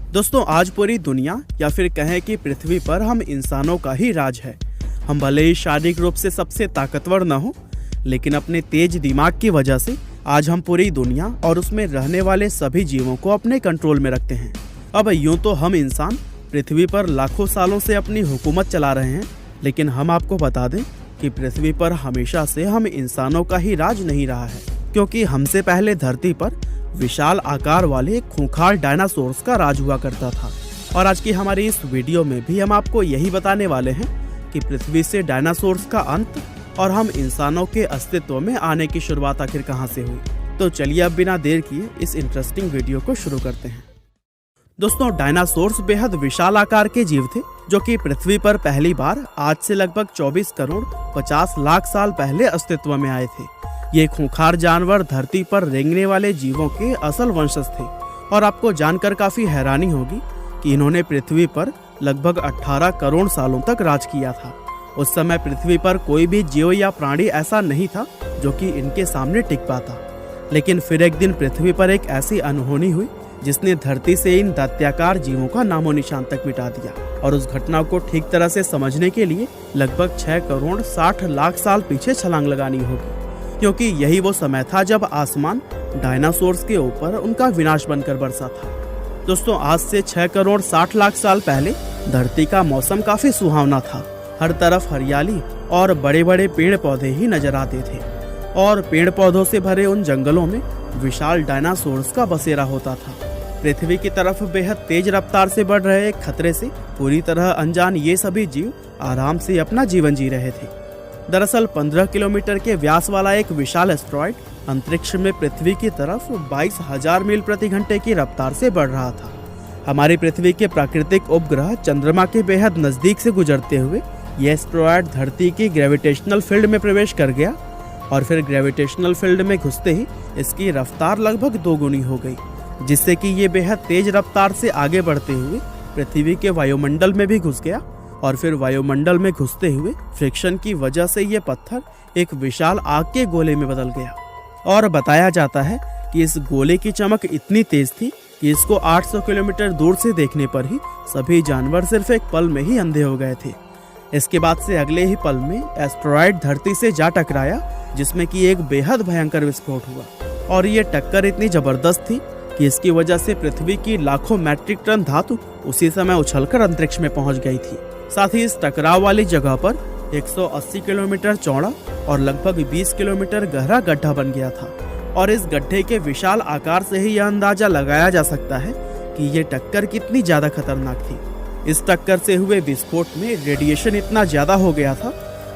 दोस्तों, आज पूरी दुनिया या फिर कहें कि पृथ्वी पर हम इंसानों का ही राज है। हम भले ही शारीरिक रूप से सबसे ताकतवर न हो, लेकिन अपने तेज दिमाग की वजह से आज हम पूरी दुनिया और उसमें रहने वाले सभी जीवों को अपने कंट्रोल में रखते हैं। अब यूं तो हम इंसान पृथ्वी पर लाखों सालों से अपनी हुकूमत चला रहे हैं, लेकिन हम आपको बता दें कि पृथ्वी पर हमेशा से हम इंसानों का ही राज नहीं रहा है, क्योंकि हमसे पहले धरती पर विशाल आकार वाले खूंखार डायनासोर्स का राज हुआ करता था। और आज की हमारी इस वीडियो में भी हम आपको यही बताने वाले हैं कि पृथ्वी से डायनासोर्स का अंत और हम इंसानों के अस्तित्व में आने की शुरुआत आखिर कहां से हुई। तो चलिए अब बिना देर किए इस इंटरेस्टिंग वीडियो को शुरू करते हैं। दोस्तों, डायनासोर्स बेहद विशाल आकार के जीव थे जो कि पृथ्वी पर पहली बार आज से लगभग 24 करोड़ 50 लाख साल पहले अस्तित्व में आए थे। ये खूंखार जानवर धरती पर रेंगने वाले जीवों के असल वंशज थे और आपको जानकर काफी हैरानी होगी कि इन्होंने पृथ्वी पर लगभग 18 करोड़ सालों तक राज किया था। उस समय पृथ्वी पर कोई भी जीव या प्राणी ऐसा नहीं था जो कि इनके सामने टिक पाता। लेकिन फिर एक दिन पृथ्वी पर एक ऐसी अनहोनी हुई जिसने धरती से इन दैत्याकार जीवों का नामो निशान तक मिटा दिया। और उस घटना को ठीक तरह से समझने के लिए लगभग 6 करोड़ 60 लाख साल पीछे छलांग लगानी होगी, क्योंकि यही वो समय था जब आसमान डायनासोर्स के ऊपर उनका विनाश बनकर बरसा था। दोस्तों, आज से 6 करोड़ 60 लाख साल पहले धरती का मौसम काफी सुहावना था। हर तरफ हरियाली और बड़े बड़े पेड़ पौधे ही नजर आते थे और पेड़ पौधों से भरे उन जंगलों में विशाल डायनासोर्स का बसेरा होता था। पृथ्वी की तरफ बेहद तेज रफ्तार से बढ़ रहे एक खतरे से पूरी तरह अनजान ये सभी जीव आराम से अपना जीवन जी रहे थे। दरअसल 15 किलोमीटर के व्यास वाला एक विशाल एस्टेरॉयड अंतरिक्ष में पृथ्वी की तरफ 22,000 मील प्रति घंटे की रफ्तार से बढ़ रहा था। हमारी पृथ्वी के प्राकृतिक उपग्रह चंद्रमा के बेहद नजदीक से गुजरते हुए यह एस्टेरॉयड धरती की ग्रेविटेशनल फील्ड में प्रवेश कर गया और फिर ग्रेविटेशनल फील्ड में घुसते ही इसकी रफ्तार लगभग 2 गुनी हो गई, जिससे कि ये बेहद तेज रफ्तार से आगे बढ़ते हुए पृथ्वी के वायुमंडल में भी घुस गया और फिर वायुमंडल में घुसते हुए फ्रिक्शन की वजह से ये पत्थर एक विशाल आग के गोले में बदल गया। और बताया जाता है कि इस गोले की चमक इतनी तेज थी कि इसको 800 किलोमीटर दूर से देखने पर ही सभी जानवर सिर्फ एक पल में ही अंधे हो गए थे। इसके बाद से अगले ही पल में एस्टेरॉयड धरती से जा टकराया, जिसमें कि एक बेहद भयंकर विस्फोट हुआ। और ये टक्कर इतनी जबरदस्त थी कि इसकी वजह से पृथ्वी की लाखों मैट्रिक टन धातु उसी समय उछलकर अंतरिक्ष में पहुंच गई थी। साथ ही इस टकराव वाली जगह पर 180 किलोमीटर चौड़ा और लगभग 20 किलोमीटर गहरा गड्ढा बन गया था। और इस गड्ढे के विशाल आकार से ही यह अंदाजा लगाया जा सकता है कि ये टक्कर कितनी ज्यादा खतरनाक थी। इस टक्कर से हुए विस्फोट में रेडिएशन इतना ज्यादा हो गया था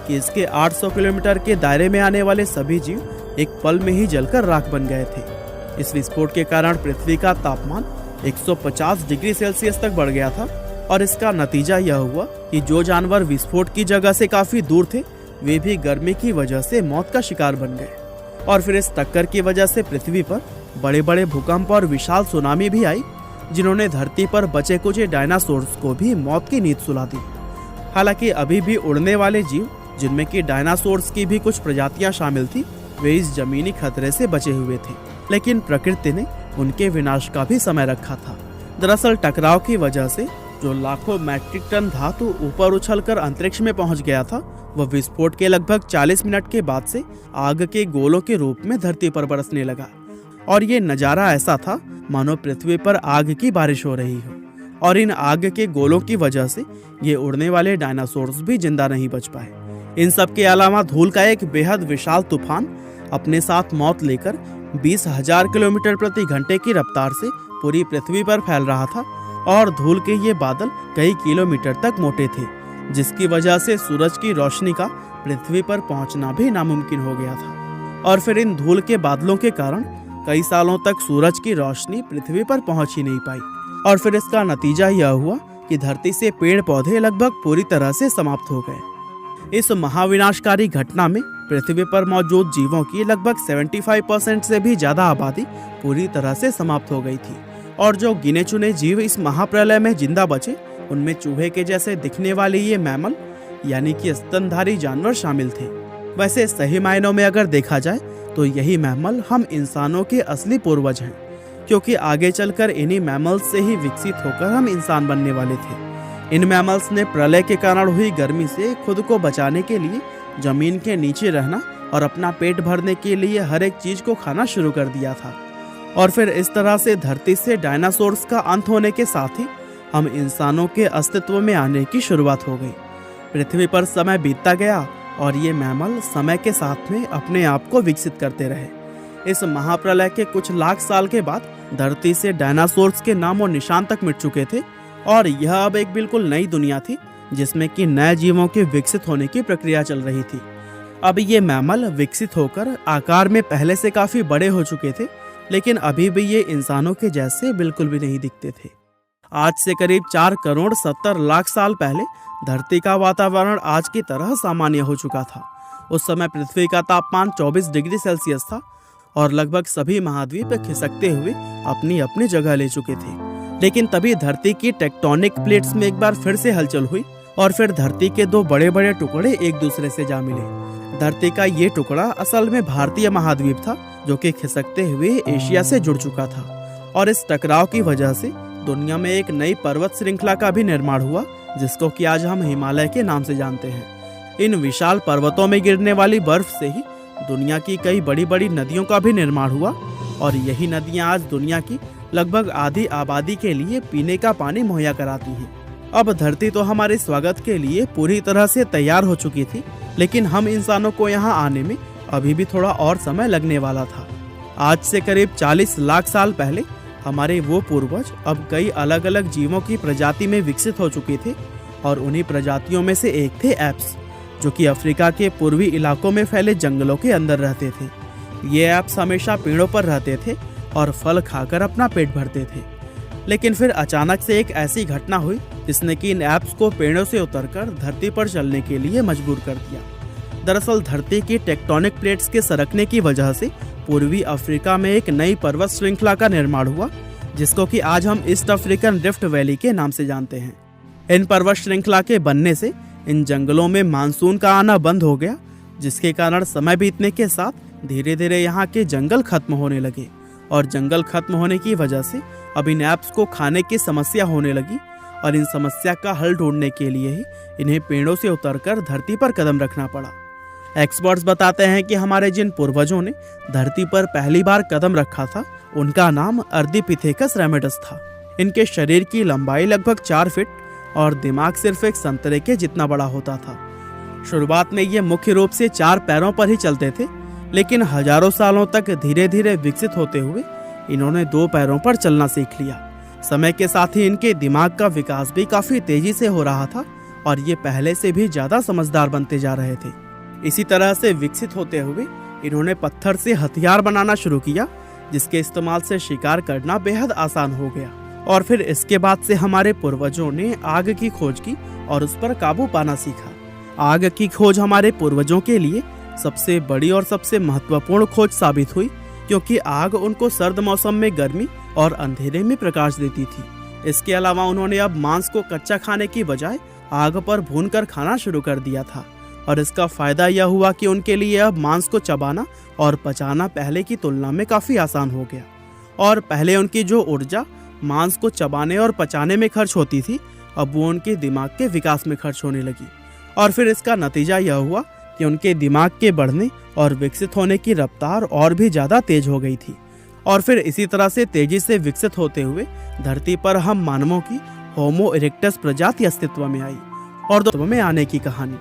कि इसके 800 किलोमीटर के दायरे में आने वाले सभी जीव एक पल में ही जलकर राख बन गए थे। इस विस्फोट के कारण पृथ्वी का तापमान 150 डिग्री सेल्सियस तक बढ़ गया था और इसका नतीजा यह हुआ कि जो जानवर विस्फोट की जगह से काफी दूर थे वे भी गर्मी की वजह से मौत का शिकार बन गए। और फिर इस टक्कर की वजह से पृथ्वी पर बड़े बड़े भूकंप और विशाल सुनामी भी आई, जिन्होंने धरती पर बचे कुचे डायनासोर्स को भी मौत की नींद सुला दी। हालांकि अभी भी उड़ने वाले जीव, जिनमें कि डायनासोर्स की भी कुछ प्रजातियां शामिल थी, वे इस जमीनी खतरे से बचे हुए थे, लेकिन प्रकृति ने उनके विनाश का भी समय रखा था। दरअसल टकराव की वजह से जो लाखों मैट्रिक टन धातु ऊपर उछलकर अंतरिक्ष में पहुंच गया था, वह विस्फोट के लगभग 40 मिनट के बाद से आग के गोलों के रूप में धरती पर बरसने लगा। और ये नजारा ऐसा था मानो पृथ्वी पर आग की बारिश हो रही हो। और इन आग के गोलों की वजह से ये उड़ने वाले डायनासोर्स भी जिंदा नहीं बच पाए। इन सब के अलावा धूल का एक बेहद विशाल तूफान अपने साथ मौत लेकर 20,000 किलोमीटर प्रति घंटे की रफ्तार से पूरी पृथ्वी पर फैल रहा था। और धूल के ये बादल कई किलोमीटर तक मोटे थे, जिसकी वजह से सूरज की रोशनी का पृथ्वी पर पहुंचना भी नामुमकिन हो गया था। और फिर इन धूल के बादलों के कारण कई सालों तक सूरज की रोशनी पृथ्वी पर पहुंच ही नहीं पाई। और फिर इसका नतीजा यह हुआ कि धरती से पेड़ पौधे लगभग पूरी तरह से समाप्त हो गए। इस महाविनाशकारी घटना में पृथ्वी पर मौजूद जीवों की लगभग 75% से भी ज्यादा आबादी पूरी तरह से समाप्त हो गई थी। और जो गिने चुने जीव इस महाप्रलय में जिंदा बचे, उनमें चूहे के जैसे दिखने वाले ये मैमल यानी कि स्तनधारी जानवर शामिल थे। वैसे सही मायनों में अगर देखा जाए तो यही मैमल हम इंसानों के असली पूर्वज हैं, क्योंकि आगे चलकर इन्हीं मैमल्स से ही विकसित होकर हम इंसान बनने वाले थे। इन मैमल्स ने प्रलय के कारण हुई गर्मी से खुद को बचाने के लिए जमीन के नीचे रहना और अपना पेट भरने के लिए हर एक चीज को खाना शुरू कर दिया था। और फिर इस तरह से धरती से डायनासोर्स का अंत होने के साथ ही हम इंसानों के अस्तित्व में आने की शुरुआत हो गई। पृथ्वी पर समय बीतता गया और ये मैमल समय के साथ में अपने आप को विकसित करते रहे। इस महाप्रलय के कुछ लाख साल के बाद धरती से डायनासोर्स के नामो निशान तक मिट चुके थे और यह अब एक बिल्कुल नई दुनिया थी जिसमें कि नए जीवों के विकसित होने की प्रक्रिया चल रही थी। अब ये मैमल विकसित होकर आकार में पहले से काफी बड़े हो चुके थे, लेकिन अभी भी ये इंसानों के जैसे बिल्कुल भी नहीं दिखते थे। आज से करीब 4 करोड़ 70 लाख साल पहले धरती का वातावरण आज की तरह सामान्य हो चुका था। उस समय पृथ्वी का तापमान 24 डिग्री सेल्सियस था और लगभग सभी महाद्वीप खिसकते हुए अपनी अपनी जगह ले चुके थे। लेकिन तभी धरती की टेक्टोनिक प्लेट्स में एक बार फिर से हलचल हुई और फिर धरती के 2 बड़े बड़े टुकड़े एक दूसरे से जा मिले। धरती का ये टुकड़ा असल में भारतीय महाद्वीप था जो कि खिसकते हुए एशिया से जुड़ चुका था और इस टकराव की वजह से दुनिया में एक नई पर्वत श्रृंखला का भी निर्माण हुआ जिसको कि आज हम हिमालय के नाम से जानते हैं। इन विशाल पर्वतों में गिरने वाली बर्फ से ही दुनिया की कई बड़ी बड़ी नदियों का भी निर्माण हुआ और यही नदियां आज दुनिया की लगभग आधी आबादी के लिए पीने का पानी मुहैया कराती हैं। अब धरती तो हमारे स्वागत के लिए पूरी तरह से तैयार हो चुकी थी, लेकिन हम इंसानों को यहाँ आने में अभी भी थोड़ा और समय लगने वाला था। आज से करीब 40 लाख साल पहले हमारे वो पूर्वज अब कई अलग अलग जीवों की प्रजाति में विकसित हो चुके थे और उन्हीं प्रजातियों में से एक थे एप्स, जो कि अफ्रीका के पूर्वी इलाकों में फैले जंगलों के अंदर रहते थे। ये एप्स हमेशा पेड़ों पर रहते थे और फल खाकर अपना पेट भरते थे। लेकिन फिर अचानक से एक ऐसी घटना हुई जिसने कि इन एप्स को पेड़ों से उतरकर धरती पर चलने के लिए मजबूर कर दिया। दरअसल धरती की टेक्टोनिक प्लेट्स के सरकने की वजह से पूर्वी अफ्रीका में एक नई पर्वत श्रृंखला का निर्माण हुआ जिसको कि आज हम ईस्ट अफ्रीकन रिफ्ट वैली के नाम से जानते हैं। इन पर्वत श्रृंखला के बनने से इन जंगलों में मानसून का आना बंद हो गया, जिसके कारण समय बीतने के साथ धीरे धीरे यहाँ के जंगल खत्म होने लगे और जंगल खत्म होने की वजह से अब इन एप्स को खाने की समस्या होने लगी और इन समस्या का हल ढूंढने के लिए ही इन्हें पेड़ों से उतरकर धरती पर कदम रखना पड़ा। एक्सपर्ट्स बताते हैं कि हमारे जिन पूर्वजों ने धरती पर पहली बार कदम रखा था उनका नाम अर्धीपिथेकस रेमेडस था। इनके शरीर की लंबाई लगभग 4 फीट और दिमाग सिर्फ एक संतरे के जितना बड़ा होता था। शुरुआत में ये मुख्य रूप से 4 पैरों पर ही चलते थे, लेकिन हजारों सालों तक धीरे धीरे विकसित होते हुए इन्होंने 2 पैरों पर चलना सीख लिया। समय के साथ ही इनके दिमाग का विकास भी काफी तेजी से हो रहा था और ये पहले से भी ज्यादा समझदार बनते जा रहे थे। इसी तरह से विकसित होते हुए इन्होंने पत्थर से हथियार बनाना शुरू किया, जिसके इस्तेमाल से शिकार करना बेहद आसान हो गया। और फिर इसके बाद से हमारे पूर्वजों ने आग की खोज की और उस पर काबू पाना सीखा। आग की खोज हमारे पूर्वजों के लिए सबसे बड़ी और सबसे महत्वपूर्ण खोज साबित हुई, क्योंकि आग उनको सर्द मौसम में गर्मी और अंधेरे में प्रकाश देती थी। इसके अलावा उन्होंने अब मांस को कच्चा खाने की बजाय आग पर भूनकर खाना शुरू कर दिया था और इसका फायदा यह हुआ कि उनके लिए अब मांस को चबाना और पचाना पहले की तुलना में काफी आसान हो गया। और पहले उनकी जो ऊर्जा मांस को चबाने और पचाने में खर्च होती थी, अब वो उनके दिमाग के विकास में खर्च होने लगी। और फिर इसका नतीजा यह हुआ कि उनके दिमाग के बढ़ने और विकसित होने की रफ्तार और भी ज्यादा तेज हो गई थी। और फिर इसी तरह से तेजी से विकसित होते हुए धरती पर हम मानवों की होमो इरेक्टस प्रजाति अस्तित्व में आई और में आने की कहानी।